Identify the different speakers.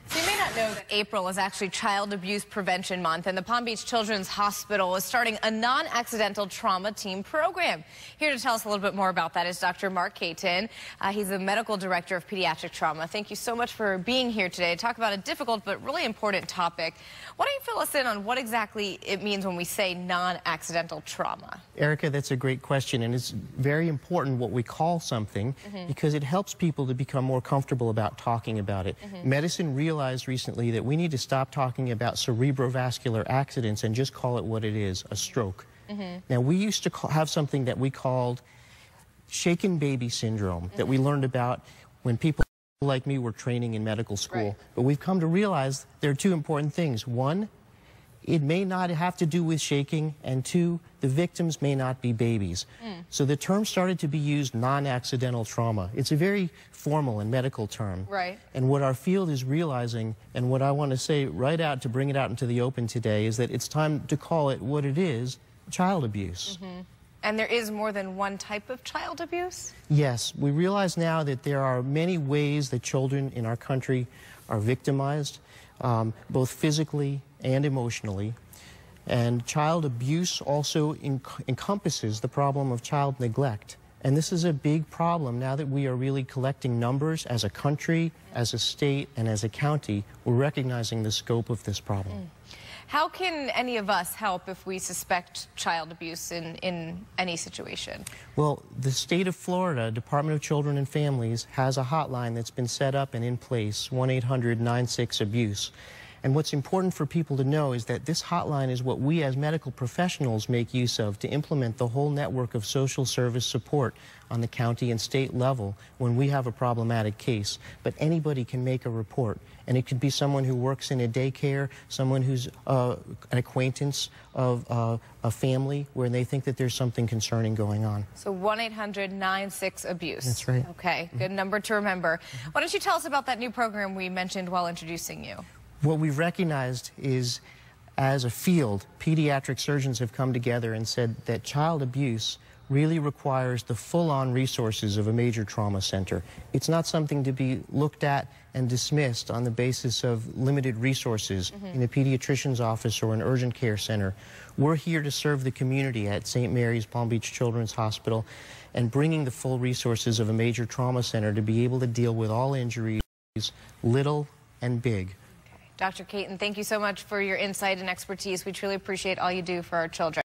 Speaker 1: So you may not know that April is actually Child Abuse Prevention Month, and the Palm Beach Children's Hospital is starting a non-accidental trauma team program. Here to tell us a little bit more about that is Dr. Mark Kayton. He's the Medical Director of Pediatric Trauma. Thank you so much for being here today to talk about a difficult but really important topic. Why don't you fill us in on what exactly it means when we say non-accidental trauma?
Speaker 2: Erica, that's a great question, and it's very important what we call something because it helps people to become more comfortable about talking about it. Medicine realized recently that we need to stop talking about cerebrovascular accidents and just call it what it is, a stroke. Now, we used to have something that we called shaken baby syndrome that we learned about when people like me were training in medical school. But we've come to realize there are two important things. One, it may not have to do with shaking, and two, the victims may not be babies. So the term started to be used, non-accidental trauma. It's a very formal and medical term. And what our field is realizing, and what I want to say right out to bring it out into the open today, is that it's time to call it what it is, child abuse.
Speaker 1: And there is more than one type of child abuse?
Speaker 2: Yes, we realize now that there are many ways that children in our country are victimized, both physically and emotionally. And child abuse also encompasses the problem of child neglect. And this is a big problem now that we are really collecting numbers as a country, as a state, and as a county. We're recognizing the scope of this problem.
Speaker 1: How can any of us help if we suspect child abuse in any situation?
Speaker 2: Well, the state of Florida, Department of Children and Families, has a hotline that's been set up and in place, 1-800-96-ABUSE. And what's important for people to know is that this hotline is what we as medical professionals make use of to implement the whole network of social service support on the county and state level when we have a problematic case. But anybody can make a report. And it could be someone who works in a daycare, someone who's an acquaintance of a family where they think that there's something concerning going on.
Speaker 1: So 1-800-96-ABUSE.
Speaker 2: That's right.
Speaker 1: Okay, good number to remember. Why don't you tell us about that new program we mentioned while introducing you?
Speaker 2: What we've recognized is, as a field, pediatric surgeons have come together and said that child abuse really requires the full-on resources of a major trauma center. It's not something to be looked at and dismissed on the basis of limited resources in a pediatrician's office or an urgent care center. We're here to serve the community at St. Mary's Palm Beach Children's Hospital and bringing the full resources of a major trauma center to be able to deal with all injuries, little and big.
Speaker 1: Dr. Kayton, thank you so much for your insight and expertise. We truly appreciate all you do for our children.